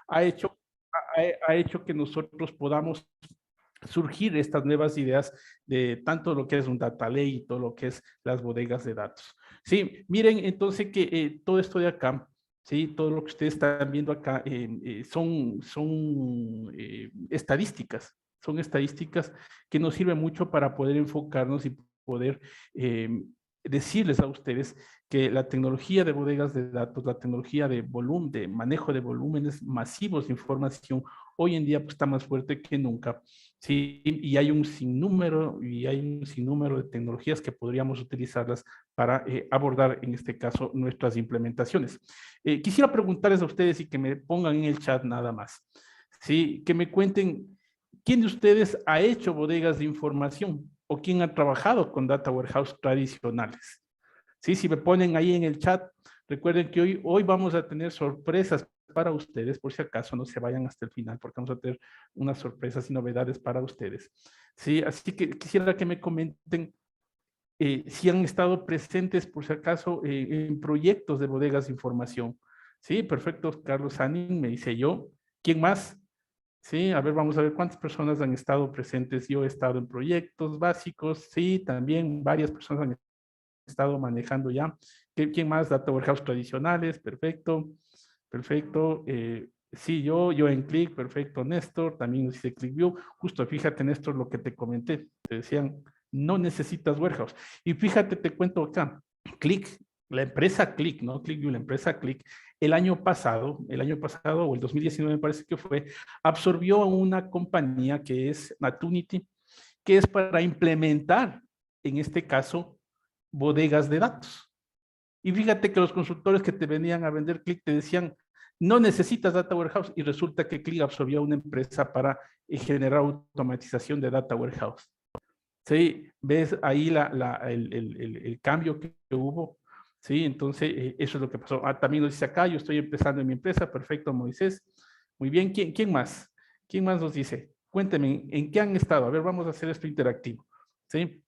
ha hecho, ha hecho que nosotros podamos surgir estas nuevas ideas de tanto lo que es un data lake y todo lo que es las bodegas de datos. Sí, miren entonces que todo esto de acá, sí, todo lo que ustedes están viendo acá son estadísticas que nos sirven mucho para poder enfocarnos y poder decirles a ustedes que la tecnología de bodegas de datos, la tecnología de volumen, de manejo de volúmenes masivos de información, hoy en día pues, está más fuerte que nunca. Sí, y hay un sinnúmero de tecnologías que podríamos utilizarlas para abordar, en este caso, nuestras implementaciones. Quisiera preguntarles a ustedes y que me pongan en el chat nada más, ¿sí? Que me cuenten, ¿quién de ustedes ha hecho bodegas de información o quién ha trabajado con data warehouse tradicionales? Sí, si me ponen ahí en el chat, recuerden que hoy vamos a tener sorpresas para ustedes, por si acaso no se vayan hasta el final, porque vamos a tener unas sorpresas y novedades para ustedes. Sí, así que quisiera que me comenten si han estado presentes, por si acaso, en proyectos de bodegas de información. Sí, perfecto, Carlos Sanin, me dice yo. ¿Quién más? Sí, a ver, vamos a ver cuántas personas han estado presentes. Yo he estado en proyectos básicos, sí, también varias personas han estado manejando ya. ¿Quién más? Data warehouse tradicionales, perfecto, perfecto. Sí, yo en Click, perfecto. Néstor, también dice ClickView. Justo, fíjate, Néstor, lo que te comenté. Te decían, no necesitas warehouse. Y fíjate, te cuento acá, Click, la empresa Click, ¿no? ClickView, la empresa Click, el año pasado, o el 2019 me parece que fue, absorbió a una compañía que es Natunity, que es para implementar, en este caso, bodegas de datos. Y fíjate que los consultores que te venían a vender Click te decían, no necesitas Data Warehouse, y resulta que Click absorbió una empresa para generar automatización de Data Warehouse. ¿Sí? ¿Ves ahí el cambio que hubo? ¿Sí? Entonces, eso es lo que pasó. También nos dice acá, yo estoy empezando en mi empresa, perfecto, Moisés. Muy bien, ¿quién más? ¿Quién más nos dice? Cuéntenme, ¿en qué han estado? A ver, vamos a hacer esto interactivo. ¿Sí?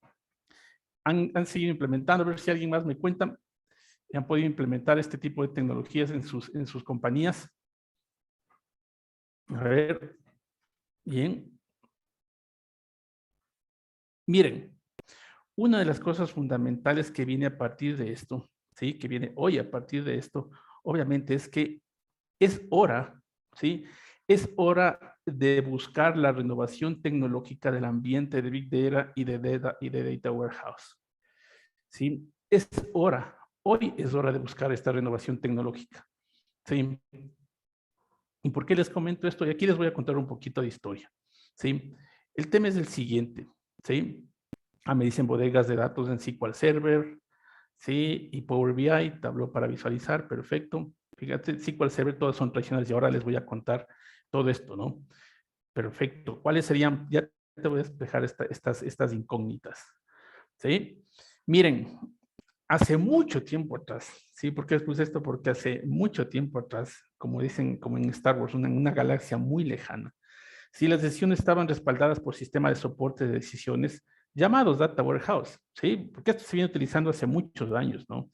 Han seguido implementando, a ver si alguien más me cuenta, han podido implementar este tipo de tecnologías en sus compañías. A ver, bien. Miren, una de las cosas fundamentales que viene a partir de esto, ¿sí? Que viene hoy a partir de esto, obviamente es que es hora, ¿sí? Es hora de buscar la renovación tecnológica del ambiente de Big Data y de Data Warehouse, ¿sí? Es hora, hoy es hora de buscar esta renovación tecnológica, ¿sí? ¿Y por qué les comento esto? Y aquí les voy a contar un poquito de historia, ¿sí? El tema es el siguiente, ¿sí? Me dicen bodegas de datos en SQL Server, ¿sí? Y Power BI, tabló para visualizar, perfecto. Fíjate, SQL Server todas son tradicionales y ahora les voy a contar todo esto, ¿no? Perfecto. ¿Cuáles serían? Ya te voy a despejar estas incógnitas, ¿sí? Miren, hace mucho tiempo atrás, ¿sí? ¿Por qué puse esto? Porque hace mucho tiempo atrás, como dicen, como en Star Wars, una galaxia muy lejana, ¿sí? Las decisiones estaban respaldadas por sistemas de soporte de decisiones llamados Data Warehouse, ¿sí? Porque esto se viene utilizando hace muchos años, ¿no?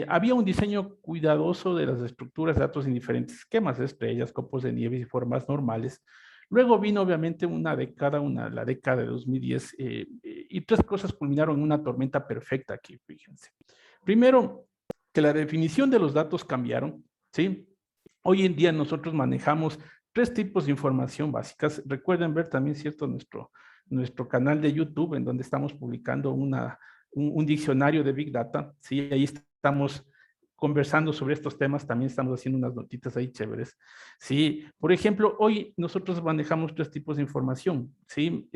Había un diseño cuidadoso de las estructuras de datos en diferentes esquemas, estrellas, copos de nieve y formas normales. Luego vino obviamente la década de 2010, y tres cosas culminaron en una tormenta perfecta aquí, fíjense. Primero, que la definición de los datos cambiaron, ¿sí? Hoy en día nosotros manejamos tres tipos de información básicas. Recuerden ver también, ¿cierto?, nuestro canal de YouTube, en donde estamos publicando un diccionario de Big Data, ¿sí? Ahí estamos conversando sobre estos temas, también estamos haciendo unas notitas ahí chéveres, ¿sí? Por ejemplo, hoy nosotros manejamos tres tipos de información, ¿sí?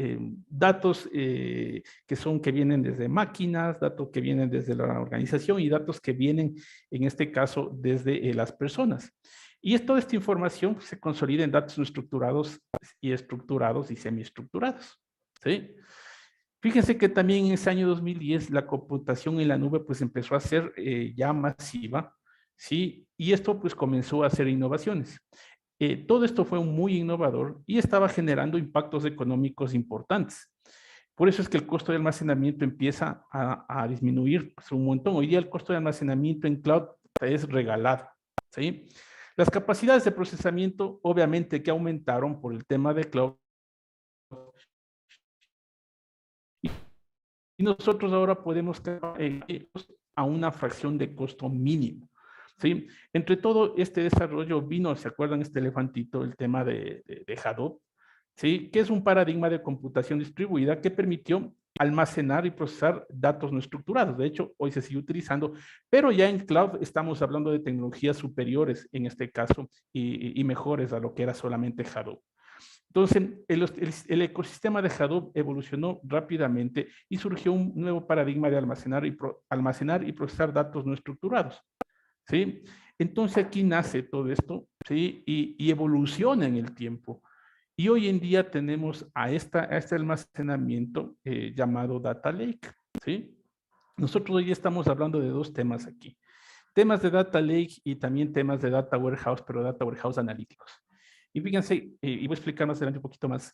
Datos que vienen desde máquinas, datos que vienen desde la organización y datos que vienen, en este caso, desde las personas. Y toda esta información pues, se consolida en datos no estructurados y estructurados y semiestructurados, ¿sí? Fíjense que también en ese año 2010 la computación en la nube pues empezó a ser ya masiva, ¿sí? Y esto pues comenzó a hacer innovaciones. Todo esto fue muy innovador y estaba generando impactos económicos importantes. Por eso es que el costo de almacenamiento empieza a disminuir pues, un montón. Hoy día el costo de almacenamiento en cloud es regalado, ¿sí? Las capacidades de procesamiento, obviamente, que aumentaron por el tema de cloud. Y nosotros ahora podemos a una fracción de costo mínimo. ¿Sí? Entre todo este desarrollo vino, ¿se acuerdan este elefantito? El tema de Hadoop, ¿sí? Que es un paradigma de computación distribuida que permitió almacenar y procesar datos no estructurados. De hecho, hoy se sigue utilizando, pero ya en cloud estamos hablando de tecnologías superiores en este caso y mejores a lo que era solamente Hadoop. Entonces, el ecosistema de Hadoop evolucionó rápidamente y surgió un nuevo paradigma de almacenar y procesar datos no estructurados. ¿Sí? Entonces aquí nace todo esto, ¿sí? Y evoluciona en el tiempo. Y hoy en día tenemos a este almacenamiento llamado Data Lake, ¿sí? Nosotros hoy estamos hablando de dos temas aquí. Temas de Data Lake y también temas de Data Warehouse, pero Data Warehouse analíticos. Y fíjense, y voy a explicar más adelante un poquito más,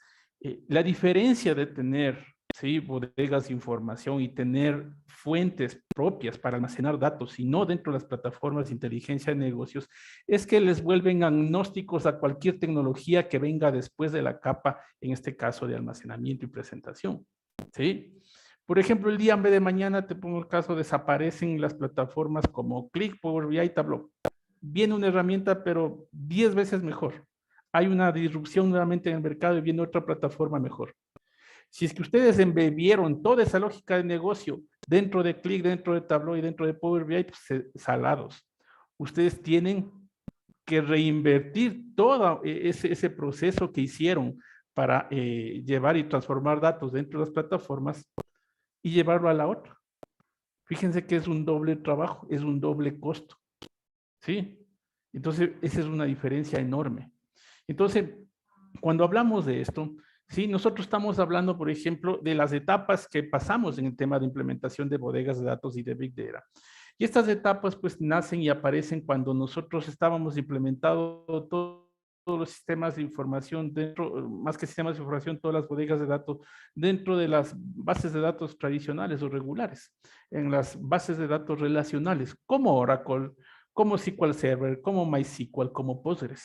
la diferencia de tener, ¿sí?, bodegas de información y tener fuentes propias para almacenar datos y no dentro de las plataformas de inteligencia de negocios, es que les vuelven agnósticos a cualquier tecnología que venga después de la capa, en este caso de almacenamiento y presentación, ¿sí? Por ejemplo, el día en vez de mañana, te pongo el caso, desaparecen las plataformas como Click, Power BI, Tableau. Viene una herramienta, pero 10 veces mejor. Hay una disrupción nuevamente en el mercado y viene otra plataforma mejor. Si es que ustedes embebieron toda esa lógica de negocio dentro de Click, dentro de Tableau y dentro de Power BI, pues, salados. Ustedes tienen que reinvertir todo ese proceso que hicieron para llevar y transformar datos dentro de las plataformas y llevarlo a la otra. Fíjense que es un doble trabajo, es un doble costo, ¿sí? Entonces, esa es una diferencia enorme. Entonces, cuando hablamos de esto, sí, nosotros estamos hablando, por ejemplo, de las etapas que pasamos en el tema de implementación de bodegas de datos y de Big Data. Y estas etapas, pues, nacen y aparecen cuando nosotros estábamos implementando todos los sistemas de información dentro, más que sistemas de información, todas las bodegas de datos dentro de las bases de datos tradicionales o regulares, en las bases de datos relacionales, como Oracle, como SQL Server, como MySQL, como Postgres.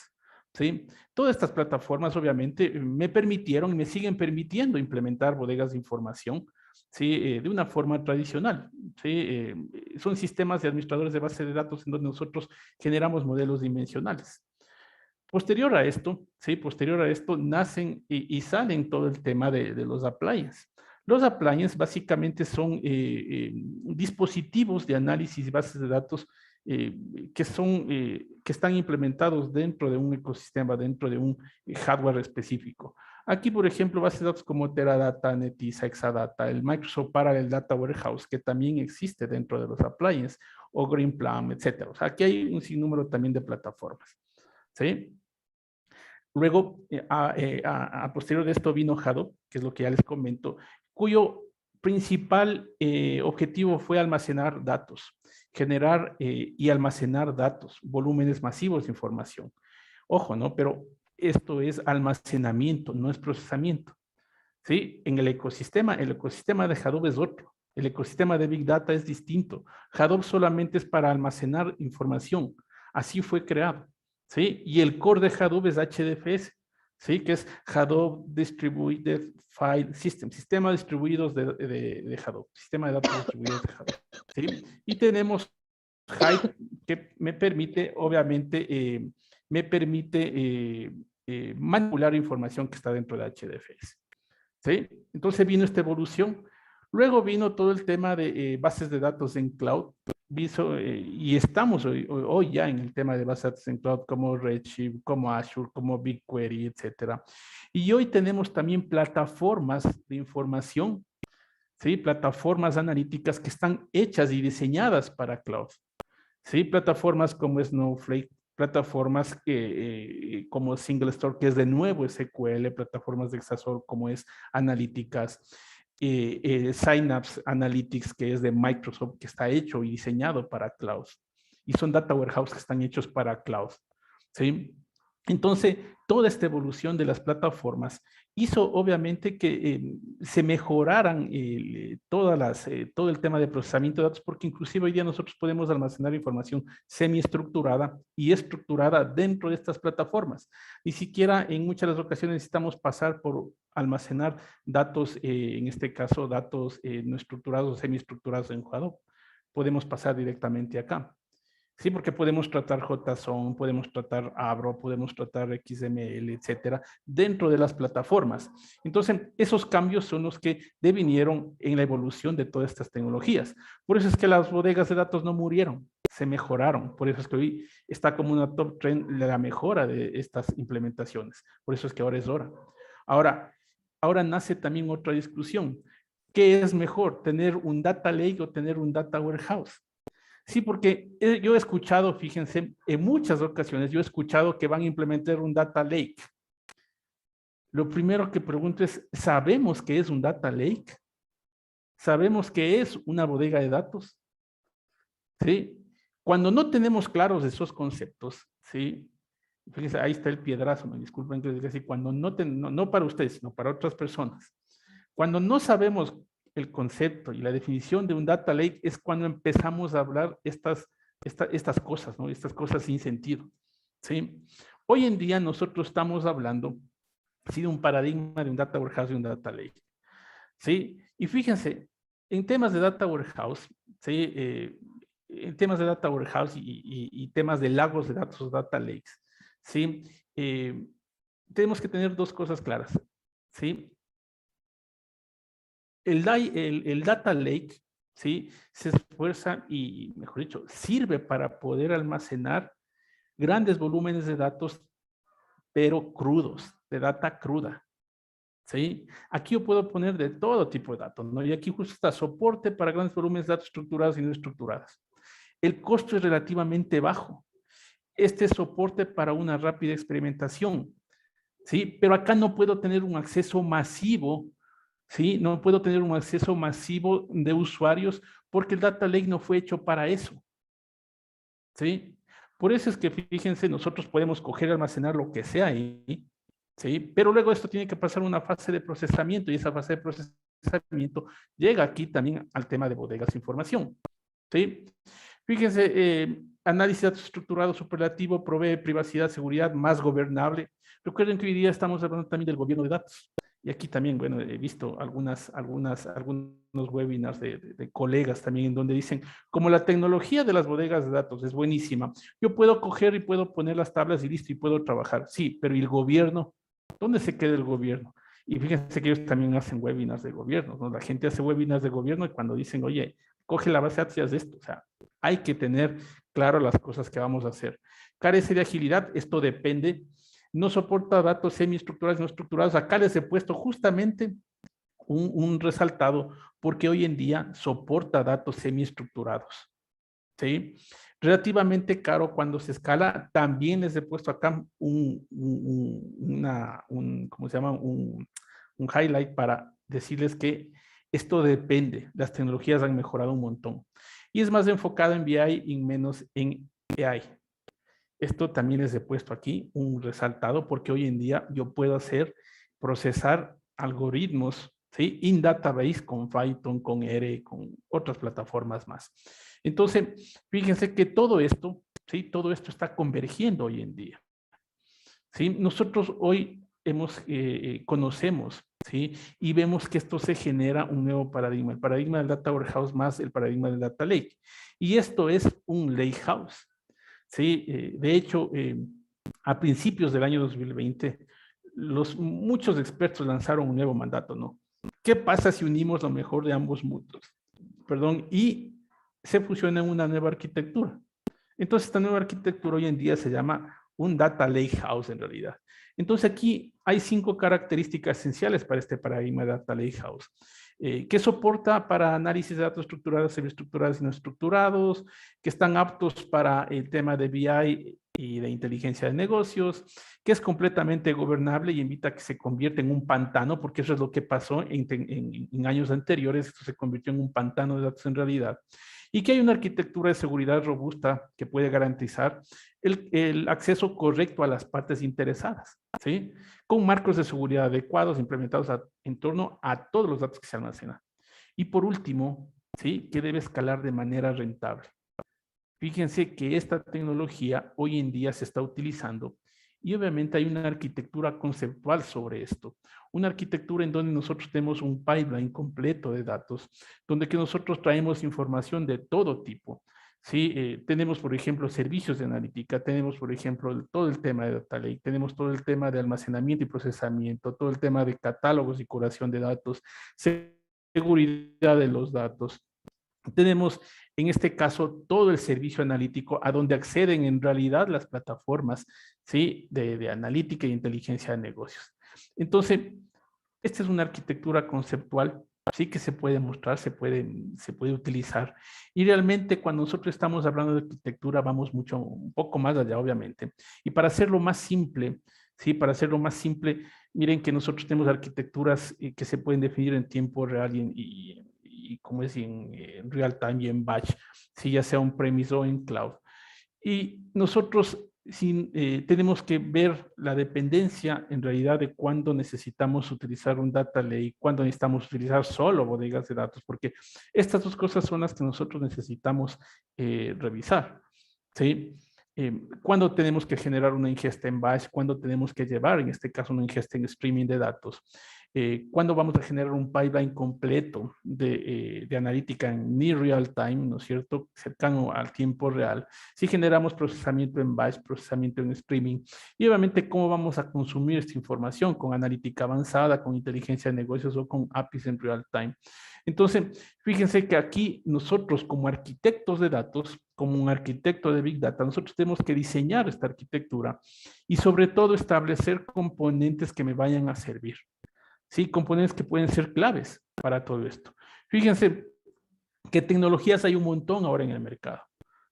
¿Sí? Todas estas plataformas obviamente me permitieron y me siguen permitiendo implementar bodegas de información, ¿sí? De una forma tradicional. ¿Sí? Son sistemas de administradores de base de datos en donde nosotros generamos modelos dimensionales. Posterior a esto, ¿sí? Posterior a esto nacen y salen todo el tema de los appliances. Los appliances básicamente son dispositivos de análisis y bases de datos que están implementados dentro de un ecosistema, dentro de un hardware específico. Aquí, por ejemplo, bases de datos como Teradata, Netezza, Exadata, el Microsoft Parallel Data Warehouse, que también existe dentro de los appliances, o Greenplum, etcétera. O sea, aquí hay un sinnúmero también de plataformas. ¿Sí? Luego, a posterior de esto vino Hadoop, que es lo que ya les comento, cuyo principal objetivo fue almacenar datos, generar y almacenar datos, volúmenes masivos de información. Ojo, ¿no? Pero esto es almacenamiento, no es procesamiento. ¿Sí? En el ecosistema de Hadoop es otro. El ecosistema de Big Data es distinto. Hadoop solamente es para almacenar información. Así fue creado. ¿Sí? Y el core de Hadoop es HDFS, ¿sí? Que es Hadoop Distributed File System, sistema distribuidos de Hadoop, sistema de datos distribuidos de Hadoop. ¿Sí? Y tenemos Hive, que me permite, obviamente, manipular información que está dentro de HDFS. ¿Sí? Entonces vino esta evolución. Luego vino todo el tema de bases de datos en cloud. Y estamos hoy ya en el tema de bases de datos en cloud como Redshift, como Azure, como BigQuery, etcétera. Y hoy tenemos también plataformas de información, ¿sí? Plataformas analíticas que están hechas y diseñadas para cloud. ¿Sí? Plataformas como Snowflake, plataformas como Single Store, que es de nuevo SQL, plataformas de Exasol como es Analíticas, Synapse Analytics, que es de Microsoft, que está hecho y diseñado para cloud. Y son data warehouse que están hechos para cloud. ¿Sí? Entonces, toda esta evolución de las plataformas hizo obviamente que se mejoraran todo el tema de procesamiento de datos, porque inclusive hoy día nosotros podemos almacenar información semiestructurada y estructurada dentro de estas plataformas. Ni siquiera en muchas de las ocasiones necesitamos pasar por almacenar datos, en este caso datos no estructurados o semiestructurados en Hadoop. Podemos pasar directamente acá. Sí, porque podemos tratar JSON, podemos tratar Avro, podemos tratar XML, etcétera, dentro de las plataformas. Entonces, esos cambios son los que devinieron en la evolución de todas estas tecnologías. Por eso es que las bodegas de datos no murieron, se mejoraron. Por eso es que hoy está como una top trend la mejora de estas implementaciones. Por eso es que ahora es hora. Ahora nace también otra discusión. ¿Qué es mejor, tener un data lake o tener un data warehouse? Sí, porque yo he escuchado, fíjense, en muchas ocasiones yo he escuchado que van a implementar un data lake. Lo primero que pregunto es, ¿sabemos qué es un data lake? ¿Sabemos qué es una bodega de datos? ¿Sí? Cuando no tenemos claros esos conceptos, ¿sí? Fíjense, ahí está el piedrazo, me disculpen que diga así, cuando no para ustedes, sino para otras personas. Cuando no sabemos el concepto y la definición de un data lake es cuando empezamos a hablar estas cosas, ¿no? Estas cosas sin sentido, ¿sí? Hoy en día nosotros estamos hablando, sí, de un paradigma de un data warehouse y un data lake, ¿sí? Y fíjense, en temas de data warehouse, ¿sí? En temas de data warehouse y temas de lagos de datos, data lakes, ¿sí? Tenemos que tener dos cosas claras, ¿sí? El data lake, ¿sí? Se esfuerza y, mejor dicho, sirve para poder almacenar grandes volúmenes de datos, pero crudos, de data cruda, ¿sí? Aquí yo puedo poner de todo tipo de datos, ¿no? Y aquí justo está soporte para grandes volúmenes de datos estructurados y no estructurados. El costo es relativamente bajo. Este es soporte para una rápida experimentación, ¿sí? Pero acá no puedo tener un acceso masivo, ¿sí? No puedo tener un acceso masivo de usuarios porque el data lake no fue hecho para eso, ¿sí? Por eso es que, fíjense, nosotros podemos coger y almacenar lo que sea ahí, ¿sí? Pero luego esto tiene que pasar una fase de procesamiento y esa fase de procesamiento llega aquí también al tema de bodegas de información, ¿sí? Fíjense, análisis de datos estructurado superlativo provee privacidad, seguridad más gobernable. Recuerden que hoy día estamos hablando también del gobierno de datos. Y aquí también, bueno, he visto algunos webinars de colegas también en donde dicen, como la tecnología de las bodegas de datos es buenísima, yo puedo coger y puedo poner las tablas y listo, y puedo trabajar. Sí, pero ¿y el gobierno? ¿Dónde se queda el gobierno? Y fíjense que ellos también hacen webinars de gobierno, ¿no? La gente hace webinars de gobierno y cuando dicen, oye, coge la base de datos y haz esto. O sea, hay que tener claro las cosas que vamos a hacer. Carece de agilidad, esto depende. No soporta datos semiestructurados y no estructurados. Acá les he puesto justamente un resaltado porque hoy en día soporta datos semiestructurados. ¿Sí? Relativamente caro cuando se escala. También les he puesto acá ¿cómo se llama? Un highlight para decirles que esto depende. Las tecnologías han mejorado un montón. Y es más enfocado en BI y menos en AI. Esto también les he puesto aquí un resaltado porque hoy en día yo puedo procesar algoritmos, ¿sí? In database con Python, con R, con otras plataformas más. Entonces, fíjense que todo esto, ¿sí? Todo esto está convergiendo hoy en día. ¿Sí? Nosotros hoy conocemos, ¿sí? Y vemos que esto se genera un nuevo paradigma, el paradigma del data warehouse más el paradigma del data lake. Y esto es un lake house. Sí, de hecho, a principios del año 2020, muchos expertos lanzaron un nuevo mandato, ¿no? ¿Qué pasa si unimos lo mejor de ambos mundos? Perdón, y se fusiona en una nueva arquitectura. Entonces, esta nueva arquitectura hoy en día se llama un Data Lake House en realidad. Entonces, aquí hay 5 características esenciales para este paradigma de Data Lake House. Que soporta para análisis de datos estructurados, semiestructurados y no estructurados, que están aptos para el tema de BI y de inteligencia de negocios, que es completamente gobernable y invita a que se convierta en un pantano, porque eso es lo que pasó en años anteriores, esto se convirtió en un pantano de datos en realidad, y que hay una arquitectura de seguridad robusta que puede garantizar el acceso correcto a las partes interesadas, ¿sí? Con marcos de seguridad adecuados implementados en torno a todos los datos que se almacenan. Y por último, ¿sí? Que debe escalar de manera rentable. Fíjense que esta tecnología hoy en día se está utilizando y obviamente hay una arquitectura conceptual sobre esto. Una arquitectura en donde nosotros tenemos un pipeline completo de datos, donde que nosotros traemos información de todo tipo. Sí, tenemos, por ejemplo, servicios de analítica, tenemos, por ejemplo, todo el tema de data lake, tenemos todo el tema de almacenamiento y procesamiento, todo el tema de catálogos y curación de datos, seguridad de los datos. Tenemos, en este caso, todo el servicio analítico a donde acceden en realidad las plataformas, ¿sí? de analítica y inteligencia de negocios. Entonces, esta es una arquitectura conceptual, sí que se puede mostrar, se puede utilizar. Y realmente cuando nosotros estamos hablando de arquitectura vamos un poco más allá, obviamente. Y para hacerlo más simple, sí, para hacerlo más simple, miren que nosotros tenemos arquitecturas que se pueden definir en tiempo real y como es en real time y en batch, sí, ya sea on-premise o en cloud. Y nosotros tenemos que ver la dependencia en realidad de cuándo necesitamos utilizar un data lake, cuándo necesitamos utilizar solo bodegas de datos, porque estas dos cosas son las que nosotros necesitamos revisar. ¿Sí? Cuándo tenemos que generar una ingesta en batch, cuándo tenemos que llevar, en este caso, una ingesta en streaming de datos. Cuándo vamos a generar un pipeline completo de analítica en near real time, ¿no es cierto? Cercano al tiempo real. Si generamos procesamiento en batch, procesamiento en streaming. Y obviamente, cómo vamos a consumir esta información con analítica avanzada, con inteligencia de negocios o con APIs en real time. Entonces, fíjense que aquí nosotros como arquitectos de datos, como un arquitecto de Big Data, nosotros tenemos que diseñar esta arquitectura y sobre todo establecer componentes que me vayan a servir. Sí, componentes que pueden ser claves para todo esto. Fíjense que tecnologías hay un montón ahora en el mercado.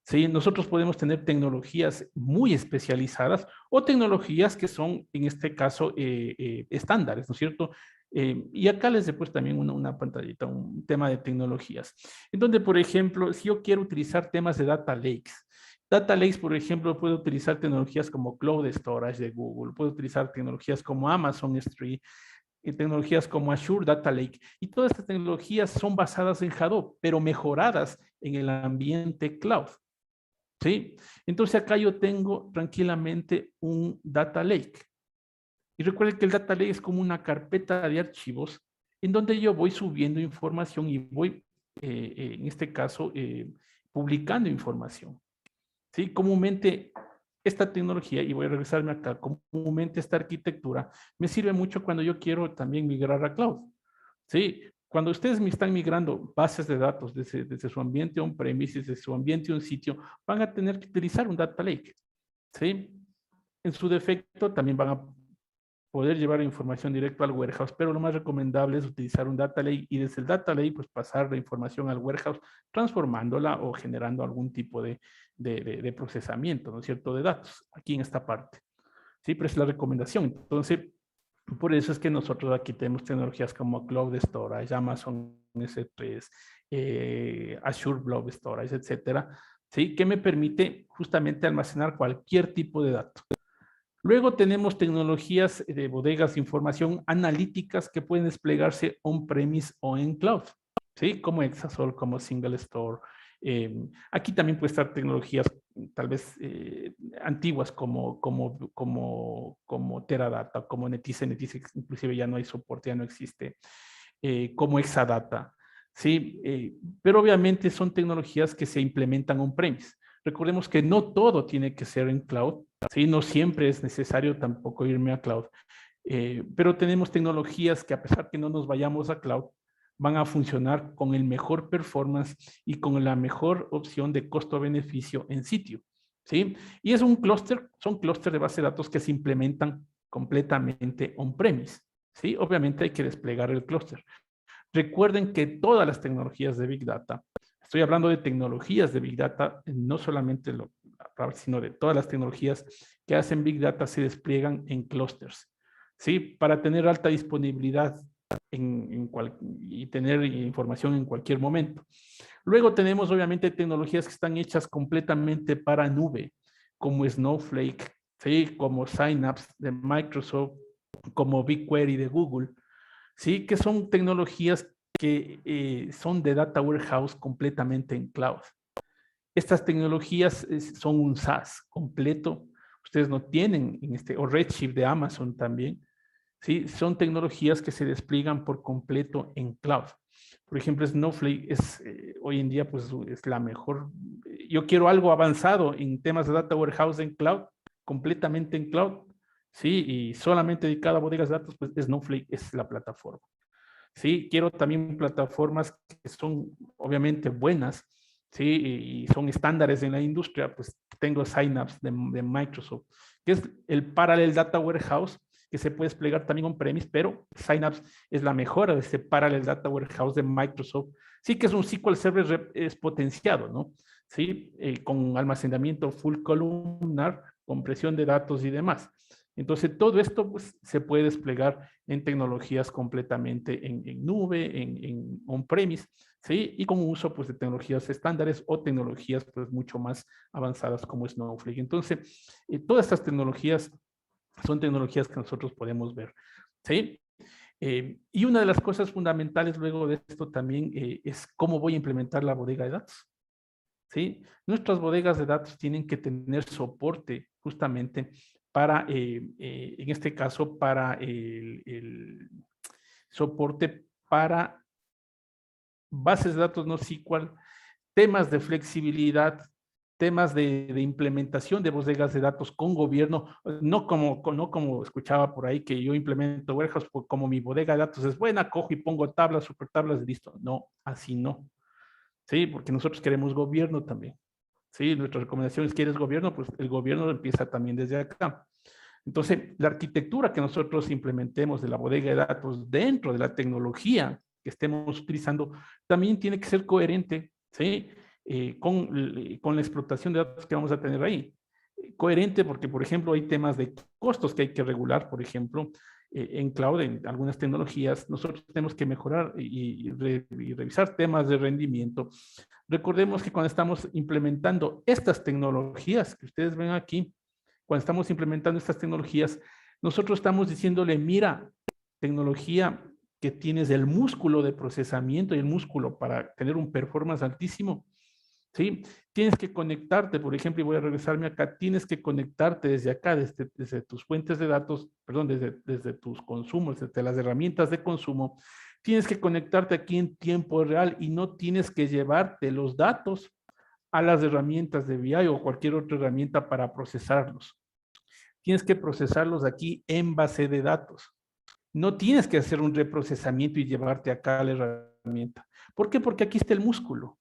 ¿Sí? Nosotros podemos tener tecnologías muy especializadas o tecnologías que son, en este caso, estándares, ¿no es cierto? Y acá les he puesto también una pantallita, un tema de tecnologías, en donde, por ejemplo, si yo quiero utilizar temas de data lakes, por ejemplo, puedo utilizar tecnologías como Cloud Storage de Google, puedo utilizar tecnologías como Amazon S3, y tecnologías como Azure Data Lake. Y todas estas tecnologías son basadas en Hadoop, pero mejoradas en el ambiente cloud. ¿Sí? Entonces acá yo tengo tranquilamente un Data Lake. Y recuerden que el Data Lake es como una carpeta de archivos en donde yo voy subiendo información y voy, en este caso, publicando información. ¿Sí? Comúnmente esta tecnología, y voy a regresarme acá, comúnmente esta arquitectura me sirve mucho cuando yo quiero también migrar a cloud. ¿Sí? Cuando ustedes me están migrando bases de datos desde su ambiente on-premise, desde su ambiente un sitio, van a tener que utilizar un data lake. ¿Sí? En su defecto también van a poder llevar información directa al warehouse, pero lo más recomendable es utilizar un data lake y desde el data lake pues pasar la información al warehouse transformándola o generando algún tipo de procesamiento, ¿no es cierto?, de datos aquí en esta parte. Sí, pero es la recomendación. Entonces, por eso es que nosotros aquí tenemos tecnologías como Cloud Storage, Amazon S3, Azure Blob Storage, etcétera, ¿sí? Que me permite justamente almacenar cualquier tipo de dato. Luego tenemos tecnologías de bodegas de información analíticas que pueden desplegarse on-premise o en cloud, ¿sí? Como Exasol, como Single Store. Aquí también puede estar tecnologías tal vez antiguas como Teradata, como Netisse inclusive ya no hay soporte, ya no existe, como Exadata, ¿sí? Pero obviamente son tecnologías que se implementan on-premise. Recordemos que no todo tiene que ser en cloud, ¿sí? No siempre es necesario tampoco irme a cloud, pero tenemos tecnologías que a pesar que no nos vayamos a cloud, van a funcionar con el mejor performance y con la mejor opción de costo-beneficio en sitio, ¿sí? Y es un clúster, son clústeres de base de datos que se implementan completamente on-premise, ¿sí? Obviamente hay que desplegar el clúster. Recuerden que todas las tecnologías de Big Data, estoy hablando de tecnologías de Big Data, no solamente sino de todas las tecnologías que hacen Big Data se despliegan en clústeres, ¿sí? Para tener alta disponibilidad y tener información en cualquier momento. Luego tenemos obviamente tecnologías que están hechas completamente para nube, como Snowflake, ¿sí? Como Synapse de Microsoft, como BigQuery de Google, ¿sí? Que son tecnologías que son de data warehouse completamente en cloud. Estas tecnologías son un SaaS completo. Ustedes no tienen o Redshift de Amazon también. ¿Sí? Son tecnologías que se despliegan por completo en cloud. Por ejemplo, Snowflake es hoy en día pues, es la mejor. Yo quiero algo avanzado en temas de data warehouse en cloud, completamente en cloud, ¿sí? Y solamente dedicado a bodegas de datos, pues Snowflake es la plataforma. Sí, quiero también plataformas que son obviamente buenas, sí, y son estándares en la industria, pues tengo Synapse de Microsoft, que es el Parallel Data Warehouse, que se puede desplegar también on-premise, pero Synapse es la mejora de este Parallel Data Warehouse de Microsoft. Sí que es un SQL Server es potenciado, ¿no? Sí, con almacenamiento full columnar, compresión de datos y demás. Entonces, todo esto pues, se puede desplegar en tecnologías completamente en nube, en on-premise, ¿sí? Y con uso pues, de tecnologías estándares o tecnologías pues, mucho más avanzadas como Snowflake. Entonces, todas estas tecnologías son tecnologías que nosotros podemos ver, ¿sí? Y una de las cosas fundamentales luego de esto también es cómo voy a implementar la bodega de datos. ¿Sí? Nuestras bodegas de datos tienen que tener soporte justamente para, en este caso, para el soporte para bases de datos no SQL, temas de flexibilidad, temas de implementación de bodegas de datos con gobierno, no como escuchaba por ahí que yo implemento warehouse como mi bodega de datos es buena, cojo y pongo tablas, super tablas y listo. No, así no. Sí, porque nosotros queremos gobierno también. Sí, nuestra recomendación es: ¿quieres gobierno? Pues el gobierno empieza también desde acá. Entonces, la arquitectura que nosotros implementemos de la bodega de datos dentro de la tecnología que estemos utilizando también tiene que ser coherente, ¿sí? Con la explotación de datos que vamos a tener ahí. Coherente porque, por ejemplo, hay temas de costos que hay que regular, por ejemplo, en cloud, en algunas tecnologías, nosotros tenemos que mejorar y revisar temas de rendimiento. Recordemos que cuando estamos implementando estas tecnologías que ustedes ven aquí, cuando estamos implementando estas tecnologías, nosotros estamos diciéndole: mira, tecnología que tienes el músculo de procesamiento y el músculo para tener un performance altísimo, ¿sí? Tienes que conectarte, por ejemplo, y voy a regresarme acá, tienes que conectarte desde acá, desde tus fuentes de datos, perdón, desde tus consumos, desde las herramientas de consumo, tienes que conectarte aquí en tiempo real y no tienes que llevarte los datos a las herramientas de BI o cualquier otra herramienta para procesarlos. Tienes que procesarlos aquí en base de datos. No tienes que hacer un reprocesamiento y llevarte acá a la herramienta. ¿Por qué? Porque aquí está el músculo.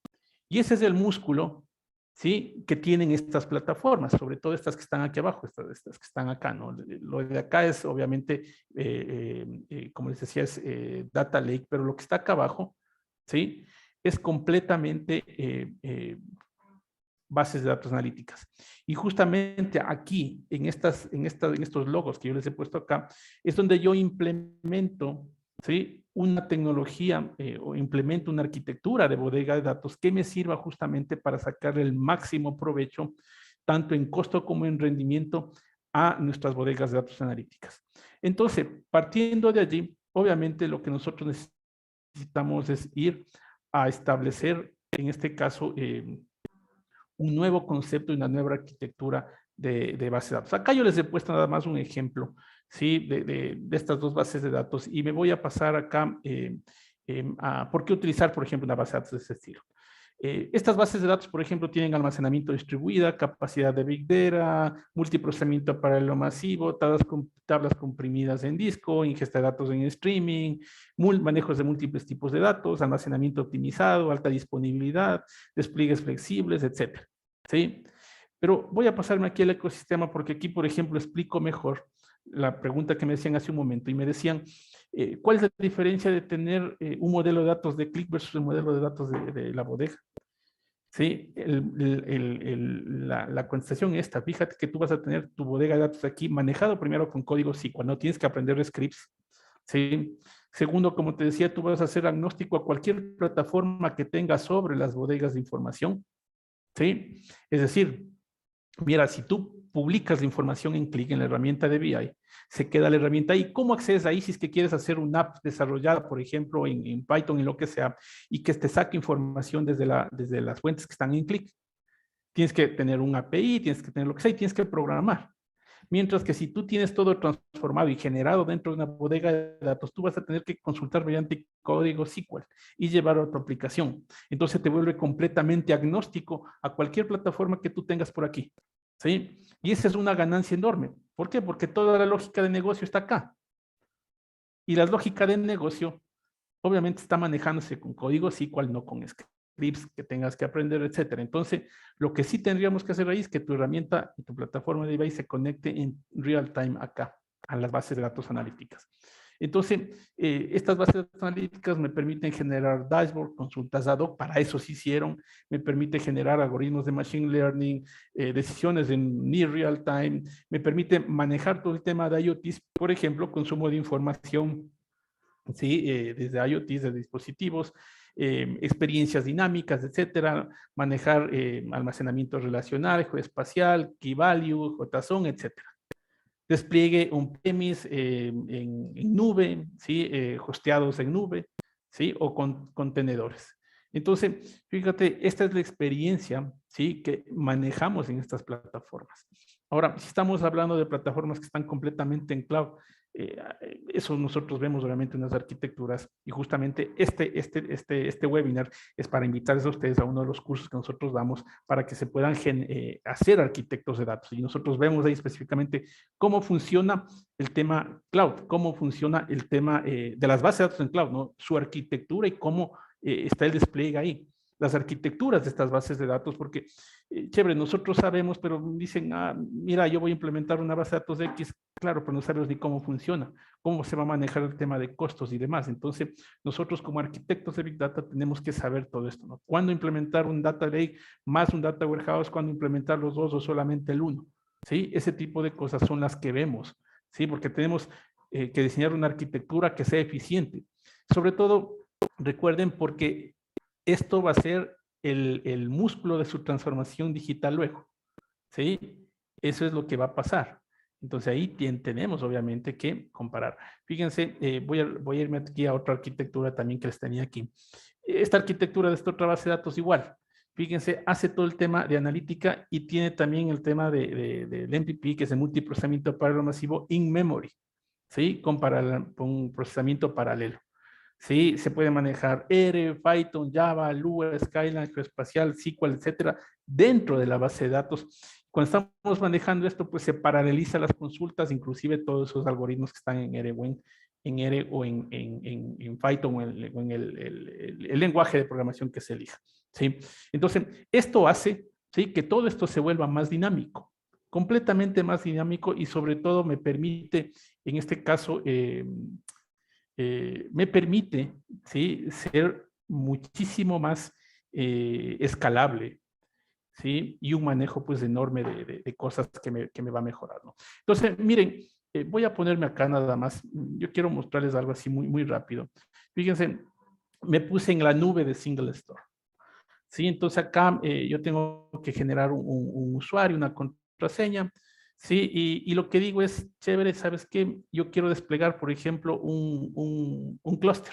Y ese es el músculo, ¿sí? Que tienen estas plataformas, sobre todo estas que están aquí abajo, estas que están acá, ¿no? Lo de acá es obviamente, como les decía, es Data Lake, pero lo que está acá abajo, ¿sí? Es completamente bases de datos analíticas. Y justamente aquí, en estos logos que yo les he puesto acá, es donde yo implemento, ¿sí? Una tecnología o implemento una arquitectura de bodega de datos que me sirva justamente para sacar el máximo provecho, tanto en costo como en rendimiento, a nuestras bodegas de datos analíticas. Entonces, partiendo de allí, obviamente lo que nosotros necesitamos es ir a establecer, en este caso, un nuevo concepto y una nueva arquitectura de base de datos. Acá yo les he puesto nada más un ejemplo, ¿sí? De estas dos bases de datos y me voy a pasar acá a por qué utilizar, por ejemplo, una base de datos de ese estilo. Estas bases de datos, por ejemplo, tienen almacenamiento distribuida, capacidad de Big Data, multiprocesamiento paralelo masivo, tablas comprimidas en disco, ingesta de datos en streaming, manejos de múltiples tipos de datos, almacenamiento optimizado, alta disponibilidad, despliegues flexibles, etcétera. ¿Sí? Pero voy a pasarme aquí al ecosistema porque aquí, por ejemplo, explico mejor la pregunta que me decían hace un momento y me decían, ¿cuál es la diferencia de tener un modelo de datos de Qlik versus el modelo de datos de la bodega? Sí, la contestación es esta. Fíjate que tú vas a tener tu bodega de datos aquí manejado primero con código SQL, no tienes que aprender scripts. ¿Sí? Segundo, como te decía, tú vas a hacer agnóstico a cualquier plataforma que tenga sobre las bodegas de información. ¿Sí? Es decir, Mira, si tú publicas la información en Qlik en la herramienta de BI, se queda la herramienta ahí. ¿Cómo accedes ahí si es que quieres hacer una app desarrollada, por ejemplo, en Python, en lo que sea, y que te saque información desde las fuentes que están en Qlik? Tienes que tener un API, tienes que tener lo que sea y tienes que programar. Mientras que si tú tienes todo transformado y generado dentro de una bodega de datos, tú vas a tener que consultar mediante código SQL y llevar a tu aplicación. Entonces te vuelve completamente agnóstico a cualquier plataforma que tú tengas por aquí. ¿Sí? Y esa es una ganancia enorme. ¿Por qué? Porque toda la lógica de negocio está acá. Y la lógica de negocio, obviamente, está manejándose con código SQL, no con scripts que tengas que aprender, etcétera. Entonces, lo que sí tendríamos que hacer ahí es que tu herramienta y tu plataforma de BI se conecte en real time acá, a las bases de datos analíticas. Entonces, estas bases de datos analíticas me permiten generar dashboard, consultas ad hoc, para eso se hicieron, me permite generar algoritmos de machine learning, decisiones en near real time, me permite manejar todo el tema de IoTs, por ejemplo, consumo de información, ¿sí? Desde IoT, de dispositivos, experiencias dinámicas, etcétera, manejar almacenamiento relacional, espacial, key value, JSON, etcétera. Despliegue on-premise en nube, ¿sí? Hosteados en nube, ¿sí? O con contenedores. Entonces, fíjate, esta es la experiencia, ¿sí? Que manejamos en estas plataformas. Ahora, si estamos hablando de plataformas que están completamente en cloud, eso nosotros vemos obviamente en las arquitecturas y justamente este webinar es para invitarles a ustedes a uno de los cursos que nosotros damos para que se puedan hacer arquitectos de datos. Y nosotros vemos ahí específicamente cómo funciona el tema cloud, cómo funciona el tema de las bases de datos en cloud, ¿no? Su arquitectura y cómo está el despliegue ahí. Las arquitecturas de estas bases de datos, porque chévere, nosotros sabemos, pero dicen, mira, yo voy a implementar una base de datos X, claro, pero no sabemos ni cómo funciona, cómo se va a manejar el tema de costos y demás. Entonces, nosotros como arquitectos de Big Data tenemos que saber todo esto, ¿no? ¿Cuándo implementar un Data Lake más un Data Warehouse? ¿Cuándo implementar los dos o solamente el uno? ¿Sí? Ese tipo de cosas son las que vemos, ¿sí? Porque tenemos que diseñar una arquitectura que sea eficiente. Sobre todo, recuerden, porque esto va a ser el músculo de su transformación digital luego, ¿sí? Eso es lo que va a pasar. Entonces ahí tenemos obviamente que comparar. Fíjense, voy a irme aquí a otra arquitectura también que les tenía aquí. Esta arquitectura de esta otra base de datos igual. Fíjense, hace todo el tema de analítica y tiene también el tema del MPP, que es el multiprocesamiento paralelo masivo in memory, ¿sí? Con un procesamiento paralelo. Sí, se puede manejar R, Python, Java, Lua, Skyline, Geoespacial, SQL, etcétera, dentro de la base de datos. Cuando estamos manejando esto, pues se paraleliza las consultas, inclusive todos esos algoritmos que están en R o en Python o en el lenguaje de programación que se elija. ¿Sí? Entonces, esto hace, ¿sí?, que todo esto se vuelva más dinámico, completamente más dinámico, y sobre todo me permite, en este caso, me permite, ¿sí?, ser muchísimo más escalable, ¿sí? Y un manejo pues enorme de cosas que me va a mejorar, ¿no? Entonces, miren, voy a ponerme acá nada más. Yo quiero mostrarles algo así muy, muy rápido. Fíjense, me puse en la nube de Single Store, ¿sí? Entonces acá yo tengo que generar un usuario, una contraseña, ¿sí? Y lo que digo es, chévere, ¿sabes qué? Yo quiero desplegar, por ejemplo, un clúster,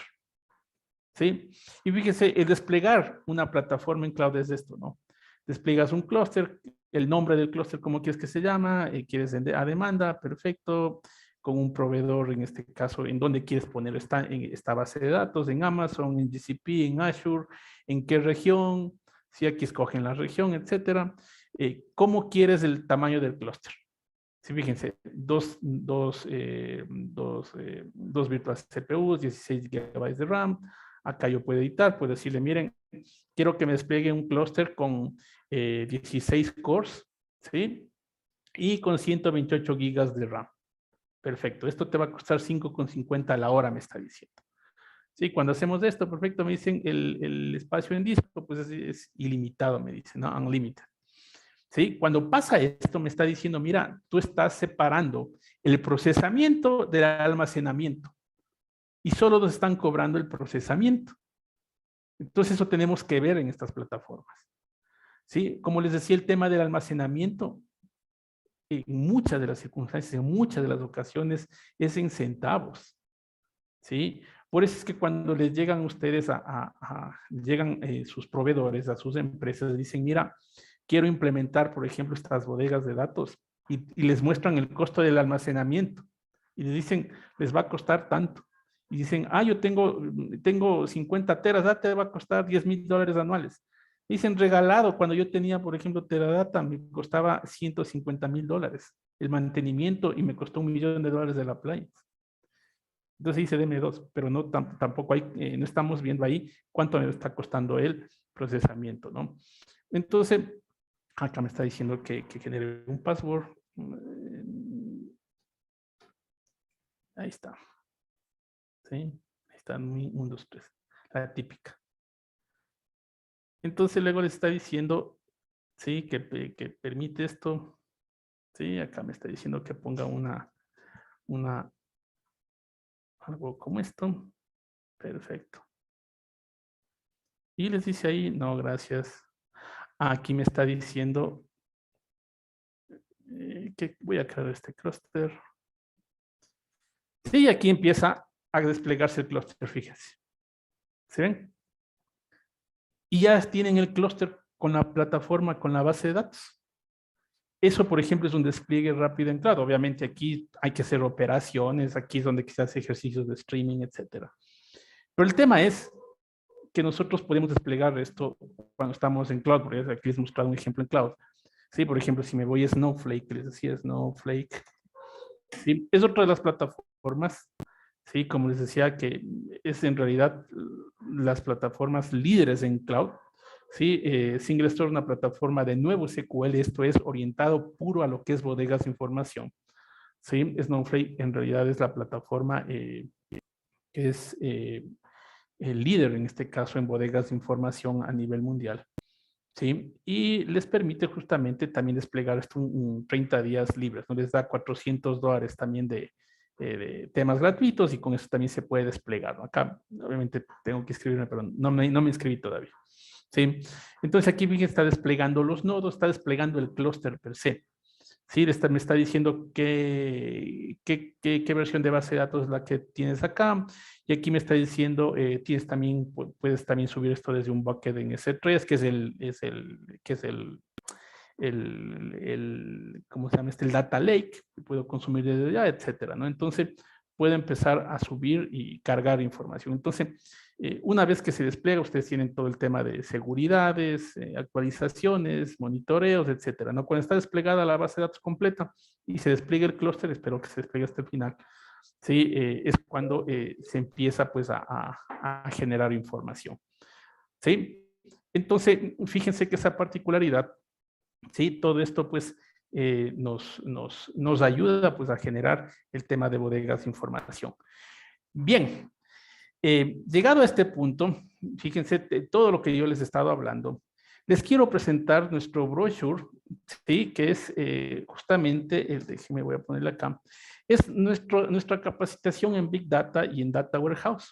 ¿sí? Y fíjese, el desplegar una plataforma en cloud es esto, ¿no? Despliegas un clúster, el nombre del clúster, ¿cómo quieres que se llama? ¿Quieres a demanda? Perfecto. Con un proveedor, en este caso, en dónde quieres poner esta base de datos, en Amazon, en GCP, en Azure, en qué región, si aquí escogen la región, etcétera. ¿Cómo quieres el tamaño del clúster? Sí, fíjense, dos virtuales CPUs, 16 GB de RAM. Acá yo puedo editar, puedo decirle, miren, quiero que me despliegue un clúster con 16 cores, ¿sí? Y con 128 GB de RAM. Perfecto, esto te va a costar 5,50 a la hora, me está diciendo. Sí, cuando hacemos esto, perfecto, me dicen el espacio en disco, pues es ilimitado, me dicen, ¿no? Unlimited. ¿Sí? Cuando pasa esto, me está diciendo, mira, tú estás separando el procesamiento del almacenamiento y solo nos están cobrando el procesamiento. Entonces, eso tenemos que ver en estas plataformas. ¿Sí? Como les decía, el tema del almacenamiento en muchas de las circunstancias, en muchas de las ocasiones, es en centavos, ¿sí? Por eso es que cuando les llegan ustedes llegan sus proveedores a sus empresas, dicen, mira, quiero implementar, por ejemplo, estas bodegas de datos y les muestran el costo del almacenamiento y les dicen, les va a costar tanto. Y dicen, yo tengo 50 teras, te va a costar $10,000 anuales. Dicen, regalado, cuando yo tenía, por ejemplo, Teradata, me costaba $150,000 el mantenimiento y me costó $1,000,000 de la playa. Entonces dice deme dos, pero no tampoco hay, no estamos viendo ahí cuánto me está costando el procesamiento, ¿no? Entonces, acá me está diciendo que genere un password. Ahí está. ¿Sí? Ahí está, 1, 2, 3. La típica. Entonces luego le está diciendo, sí, que permite esto. Sí, acá me está diciendo que ponga algo como esto. Perfecto. Y les dice ahí, no, gracias. Aquí me está diciendo que voy a crear este clúster. Y aquí empieza a desplegarse el clúster, fíjense. ¿Se ven? Y ya tienen el clúster con la plataforma, con la base de datos. Eso, por ejemplo, es un despliegue rápido en cloud. Obviamente aquí hay que hacer operaciones, aquí es donde se hace ejercicios de streaming, etcétera. Pero el tema es que nosotros podemos desplegar esto cuando estamos en cloud, porque aquí les he mostrado un ejemplo en cloud. Sí, por ejemplo, si me voy a Snowflake, les decía Snowflake, sí, es otra de las plataformas, sí, como les decía, que es en realidad las plataformas líderes en cloud. Sí, SingleStore es una plataforma de nuevo SQL, esto es orientado puro a lo que es bodegas de información. Sí, Snowflake en realidad es la plataforma que es el líder en este caso en bodegas de información a nivel mundial. ¿Sí? Y les permite justamente también desplegar esto en 30 días libres, ¿no? Les da $400 también de temas gratuitos y con eso también se puede desplegar, ¿no? Acá obviamente tengo que inscribirme, pero no me inscribí todavía. ¿Sí? Entonces aquí está desplegando los nodos, está desplegando el clúster per se. Sí, me está diciendo qué versión de base de datos es la que tienes acá. Y aquí me está diciendo, puedes también subir esto desde un bucket en S3, que es ¿cómo se llama? El data lake, que puedo consumir desde allá, etcétera, ¿no? Entonces, puedo empezar a subir y cargar información. Entonces, una vez que se despliega, ustedes tienen todo el tema de seguridades, actualizaciones, monitoreos, etcétera, ¿no? Cuando está desplegada la base de datos completa y se despliega el clúster, espero que se despliegue hasta el final, ¿sí? Es cuando se empieza, pues, a generar información, ¿sí? Entonces, fíjense que esa particularidad, ¿sí? Todo esto, pues, nos ayuda, pues, a generar el tema de bodegas de información. Bien, llegado a este punto, fíjense todo lo que yo les he estado hablando, les quiero presentar nuestro brochure, ¿sí? Que es justamente, déjenme, voy a ponerle acá, es nuestra capacitación en Big Data y en Data Warehouse.